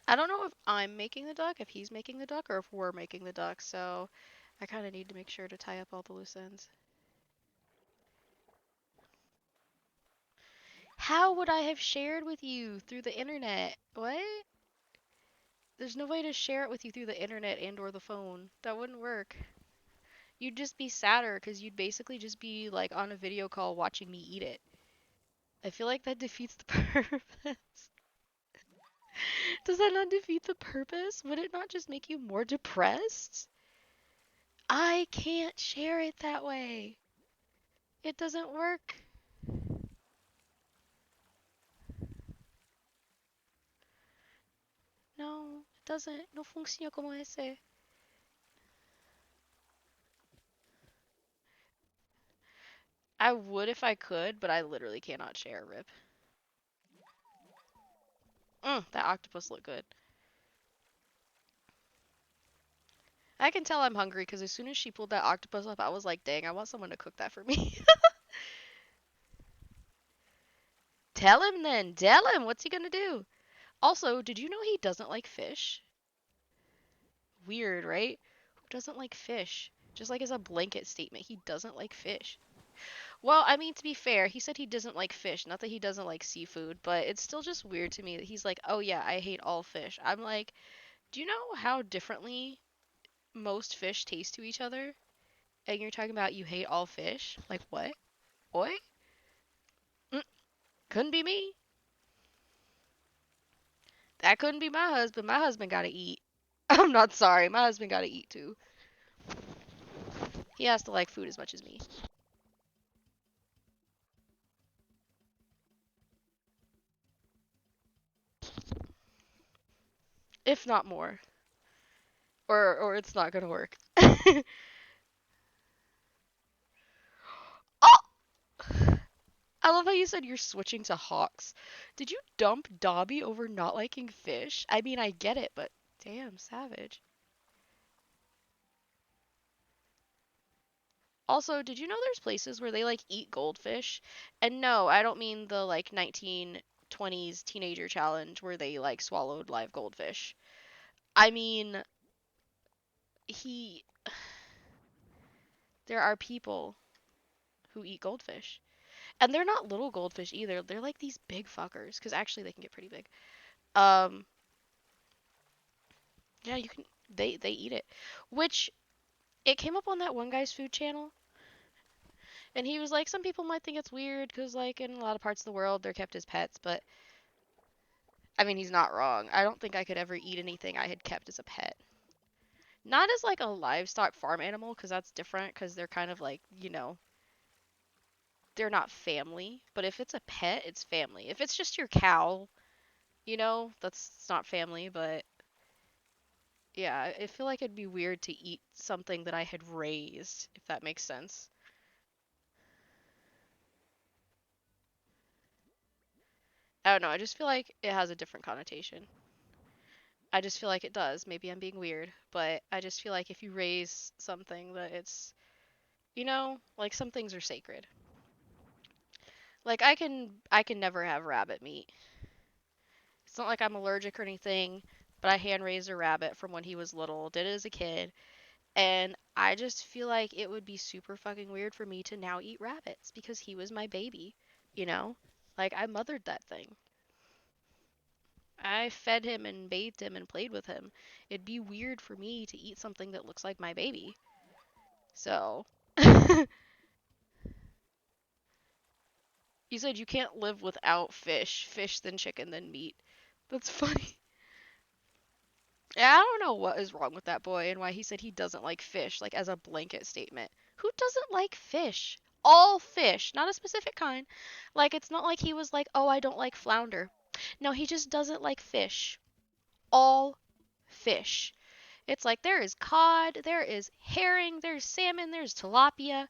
I don't know if I'm making the duck, if he's making the duck, or if we're making the duck, so I kind of need to make sure to tie up all the loose ends. How would I have shared with you through the internet? What? There's no way to share it with you through the internet and or the phone. That wouldn't work. You'd just be sadder because you'd basically just be like on a video call watching me eat it. I feel like that defeats the purpose. Does that not defeat the purpose? Would it not just make you more depressed? I can't share it that way. It doesn't work. No, it doesn't. No funciona como ese. I would if I could, but I literally cannot share, Rip. That octopus looked good. I can tell I'm hungry because as soon as she pulled that octopus up, I was like, dang, I want someone to cook that for me. Tell him then. Tell him. What's he gonna do? Also, did you know he doesn't like fish? Weird, right? Who doesn't like fish? Just like as a blanket statement, he doesn't like fish. Well, I mean, to be fair, he said he doesn't like fish. Not that he doesn't like seafood, but it's still just weird to me that he's like, oh yeah, I hate all fish. I'm like, do you know how differently most fish taste to each other? And you're talking about you hate all fish? Like what? Oi? Mm, couldn't be me. That couldn't be my husband. My husband gotta eat. I'm not sorry. My husband gotta eat too. He has to like food as much as me. If not more. Or it's not gonna work. Oh! I love how you said you're switching to hawks. Did you dump Dobby over not liking fish? I mean, I get it, but damn, savage. Also, did you know there's places where they like eat goldfish? And no, I don't mean the like 1920s teenager challenge where they like swallowed live goldfish. I mean, he there are people who eat goldfish. And they're not little goldfish either. They're like these big fuckers cuz actually they can get pretty big. Um yeah, you can they eat it. Which it came up on that one guy's food channel And he was like, some people might think it's weird because, like, in a lot of parts of the world, they're kept as pets. But I mean, he's not wrong. I don't think I could ever eat anything I had kept as a pet. Not as like a livestock farm animal, because that's different. Because they're kind of like, they're not family. But if it's a pet, it's family. If it's just your cow, that's it's not family. But yeah, I feel like it'd be weird to eat something that I had raised, if that makes sense. I don't know. I just feel like it has a different connotation. I just feel like it does. Maybe I'm being weird, but I just feel like if you raise something that it's, like some things are sacred. Like I can never have rabbit meat. It's not like I'm allergic or anything, but I hand raised a rabbit from when he was little, did it as a kid, and I just feel like it would be super fucking weird for me to now eat rabbits because he was my baby, you know? Like I mothered that thing. I fed him and bathed him and played with him. It'd be weird for me to eat something that looks like my baby. So, you said you can't live without fish, then chicken, then meat. That's funny. Yeah, I don't know what is wrong with that boy and why he said he doesn't like fish, like as a blanket statement. Who doesn't like fish? All fish, not a specific kind. Like, it's not like he was like, oh, I don't like flounder. No, he just doesn't like fish. All fish. It's like there is cod, there is herring, there's salmon, there's tilapia,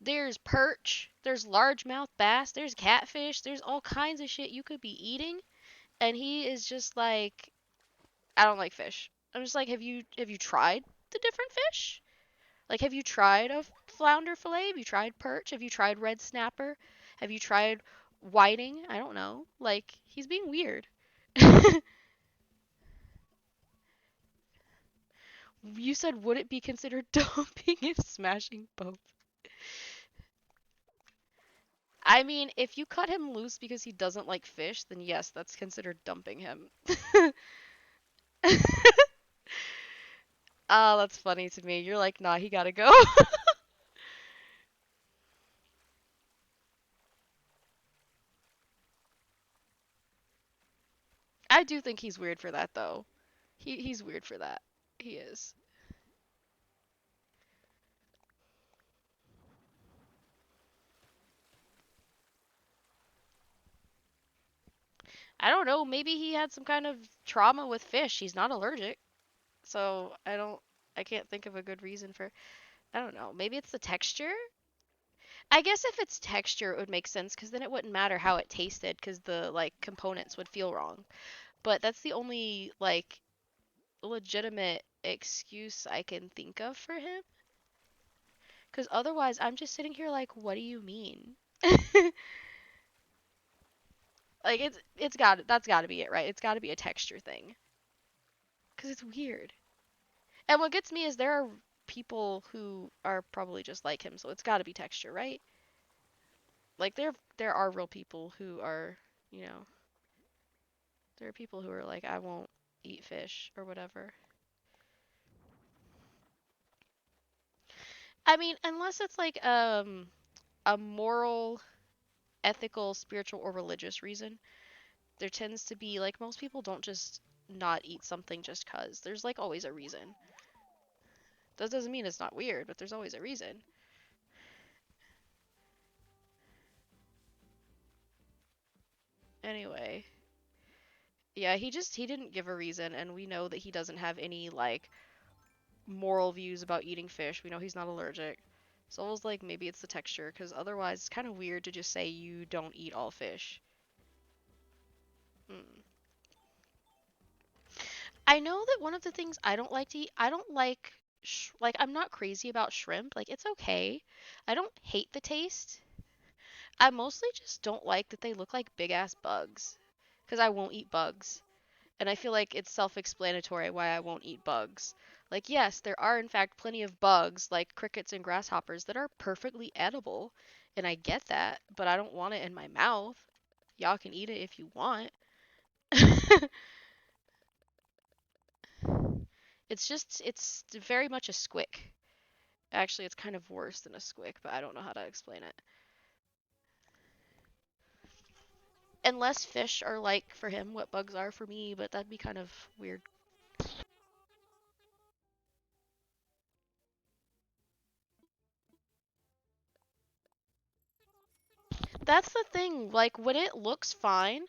there's perch, there's largemouth bass, there's catfish, there's all kinds of shit you could be eating, and he is just like, I don't like fish. I'm just like, have you tried the different fish? Like, have you tried a flounder fillet? Have you tried perch? Have you tried red snapper? Have you tried whiting? I don't know. Like, he's being weird. You said, would it be considered dumping if smashing both? I mean, if you cut him loose because he doesn't like fish, then yes, that's considered dumping him. Oh, that's funny to me. You're like, nah, he gotta go. I do think he's weird for that, though. He's weird for that. He is. I don't know. Maybe he had some kind of trauma with fish. He's not allergic, so I can't think of a good reason for. I don't know. Maybe it's the texture. I guess if it's texture, it would make sense because then it wouldn't matter how it tasted because the like components would feel wrong. But that's the only like legitimate excuse I can think of for him. Because otherwise, I'm just sitting here like, what do you mean? Like it's got that's got to be it, right? It's got to be a texture thing. Because it's weird. And what gets me is there are people who are probably just like him, so it's got to be texture, right? Like there are real people who are, you know, there are people who are like, I won't eat fish or whatever. I mean, unless it's like a moral, ethical, spiritual, or religious reason, there tends to be like most people don't just not eat something just cuz. There's like always a reason. That doesn't mean it's not weird, but there's always a reason. Anyway, yeah, he didn't give a reason, and we know that he doesn't have any like moral views about eating fish. We know he's not allergic. So I was like, maybe it's the texture, because otherwise it's kind of weird to just say you don't eat all fish. Mm. I know that one of the things I don't like to eat, I don't like, like, I'm not crazy about shrimp. Like, it's okay. I don't hate the taste. I mostly just don't like that they look like big ass bugs, because I won't eat bugs. And I feel like it's self explanatory why I won't eat bugs. Like, yes, there are in fact plenty of bugs, like crickets and grasshoppers, that are perfectly edible. And I get that, but I don't want it in my mouth. Y'all can eat it if you want. It's very much a squick. Actually, it's kind of worse than a squick, but I don't know how to explain it. Unless fish are like for him what bugs are for me, but that'd be kind of weird. That's the thing. Like when it looks fine,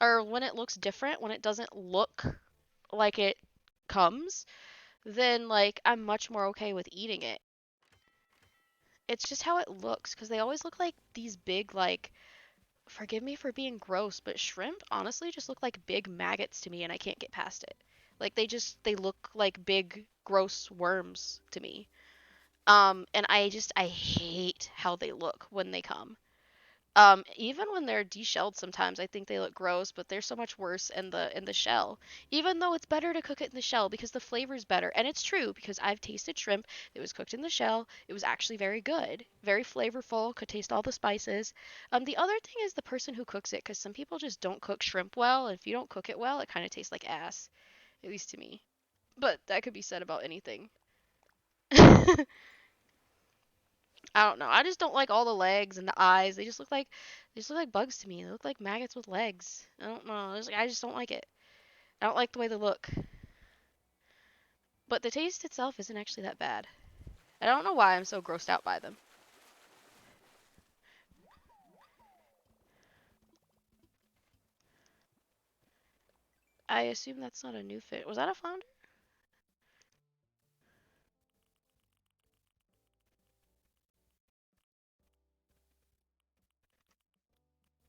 or when it looks different, when it doesn't look like it comes, then like I'm much more okay with eating it. It's just how it looks, because they always look like these big, like, forgive me for being gross, but shrimp honestly just look like big maggots to me and I can't get past it. Like they look like big gross worms to me. And I hate how they look when they come. Even when they're deshelled sometimes I think they look gross, but they're so much worse in the shell. Even though it's better to cook it in the shell because the flavor's better. And it's true because I've tasted shrimp that was cooked in the shell. It was actually very good, very flavorful, could taste all the spices. The other thing is the person who cooks it, because some people just don't cook shrimp well, and if you don't cook it well, it kind of tastes like ass, at least to me. But that could be said about anything. I don't know. I just don't like all the legs and the eyes. They just look like bugs to me. They look like maggots with legs. I don't know. I just don't like it. I don't like the way they look. But the taste itself isn't actually that bad. I don't know why I'm so grossed out by them. I assume that's not a new fish. Was that a flounder?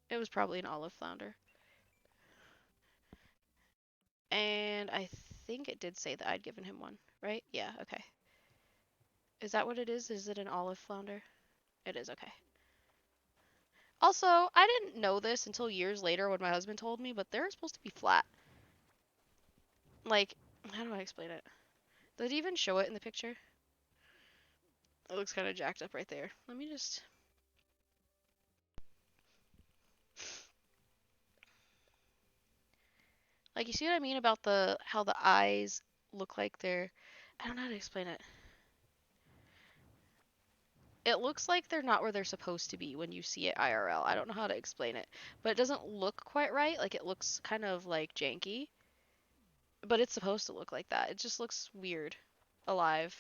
It was probably an olive flounder. And I think it did say that I'd given him one, right? Yeah, okay. Is that what it is? Is it an olive flounder? It is, okay. Also, I didn't know this until years later when my husband told me, but they're supposed to be flat. Like, how do I explain it? Did it even show it in the picture? It looks kind of jacked up right there. Let me just. Like, you see what I mean about the how the eyes look like they're. I don't know how to explain it. It looks like they're not where they're supposed to be when you see it IRL. I don't know how to explain it, but it doesn't look quite right. Like, it looks kind of like janky, but it's supposed to look like that. It just looks weird, alive.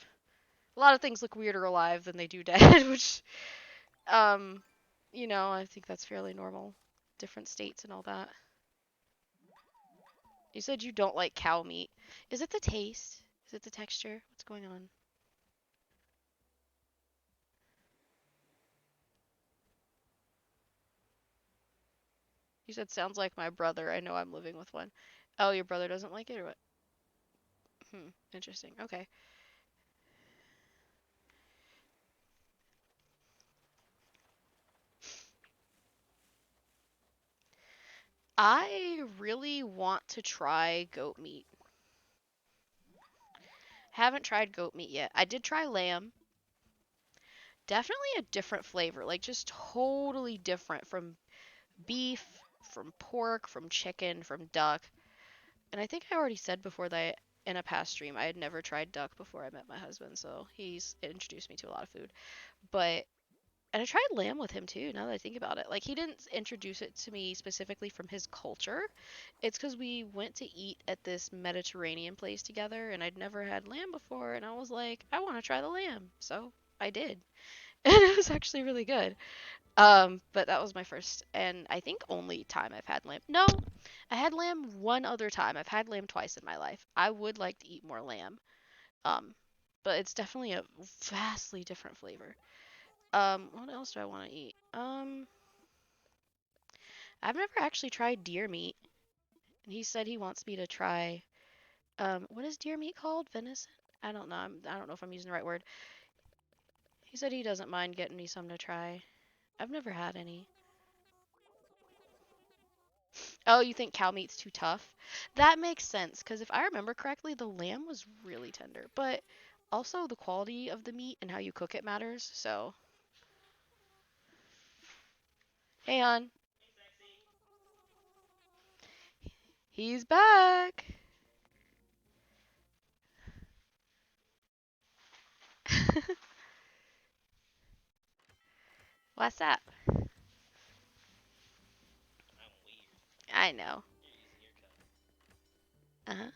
A lot of things look weirder alive than they do dead, which, um, I think that's fairly normal. Different states and all that. You said you don't like cow meat. Is it the taste? Is it the texture? What's going on? You said sounds like my brother. I know I'm living with one. Oh, your brother doesn't like it or what? Interesting. Okay. I really want to try goat meat. Haven't tried goat meat yet. I did try lamb. Definitely a different flavor, like just totally different from beef, from pork, from chicken, from duck. And I think I already said before that in a past stream I had never tried duck before I met my husband, so he's introduced me to a lot of food. But and I tried lamb with him too, now that I think about it. Like he didn't introduce it to me specifically from his culture. It's because we went to eat at this Mediterranean place together and I'd never had lamb before and I was like, I want to try the lamb. So I did. And it was actually really good. But that was my first and I think only time I've had lamb. No, I had lamb one other time. I've had lamb twice in my life. I would like to eat more lamb. Um, but it's definitely a vastly different flavor. What else do I want to eat? I've never actually tried deer meat, and he said he wants me to try. What is deer meat called? Venison? I don't know. I don't know if I'm using the right word. He said he doesn't mind getting me some to try. I've never had any. Oh, you think cow meat's too tough? That makes sense, because if I remember correctly, the lamb was really tender. But also the quality of the meat and how you cook it matters. So, hey, hon. He's back. What's up? I know. Uh-huh.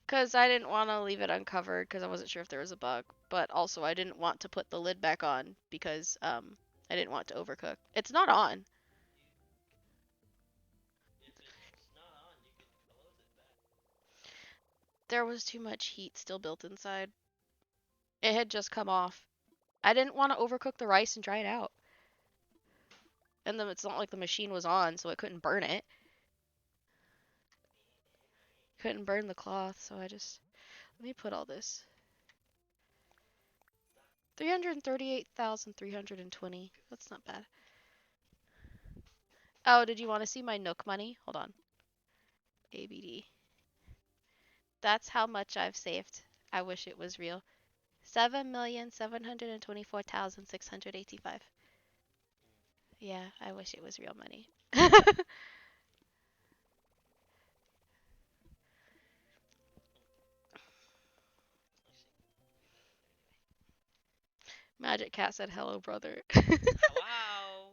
Because I didn't want to leave it uncovered because I wasn't sure if there was a bug. But also, I didn't want to put the lid back on because I didn't want to overcook. It's not on. There was too much heat still built inside. It had just come off. I didn't want to overcook the rice and dry it out. And then it's not like the machine was on, so it couldn't burn it. Couldn't burn the cloth, so I just... Let me put all this. 338,320. That's not bad. Oh, did you want to see my Nook money? Hold on. ABD. That's how much I've saved. I wish it was real. 7,724,685. Yeah, I wish it was real money. Magic Cat said hello, brother. Wow.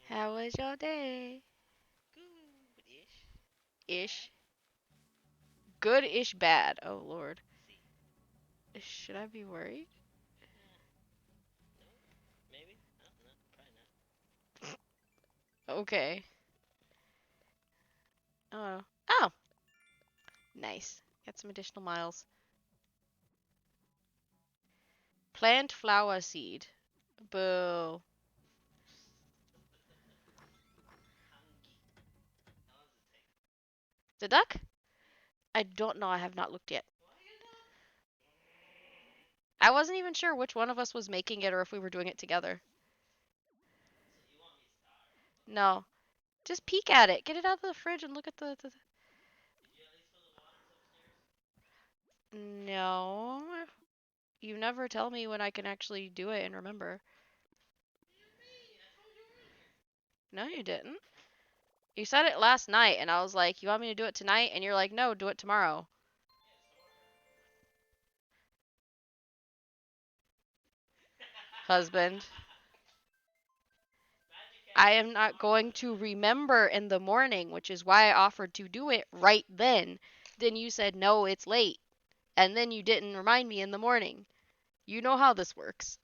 How was your day? Good-ish. Ish. Good-ish bad. Oh, Lord. Should I be worried? No? Maybe? I don't know. Probably not. Okay. Oh. Oh! Nice. Got some additional miles. Plant flower seed. Boo. The duck? I don't know. I have not looked yet. I wasn't even sure which one of us was making it or if we were doing it together. No. Just peek at it. Get it out of the fridge and look at the... No. You never tell me when I can actually do it and remember. No, you didn't. You said it last night, and I was like, you want me to do it tonight? And you're like, no, do it tomorrow. Husband. I am not going to remember in the morning, which is why I offered to do it right then. Then you said, no, it's late. And then you didn't remind me in the morning. You know how this works.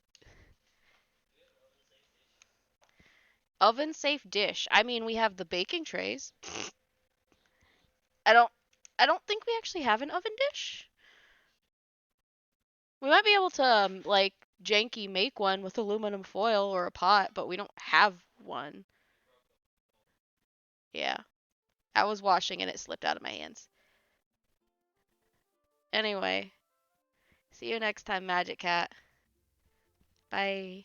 Oven safe dish. I mean, we have the baking trays. I don't I don't think we actually have an oven dish. We might be able to like janky make one with aluminum foil or a pot, but we don't have one. Yeah. I was washing and it slipped out of my hands. Anyway, see you next time, Magic Cat. Bye.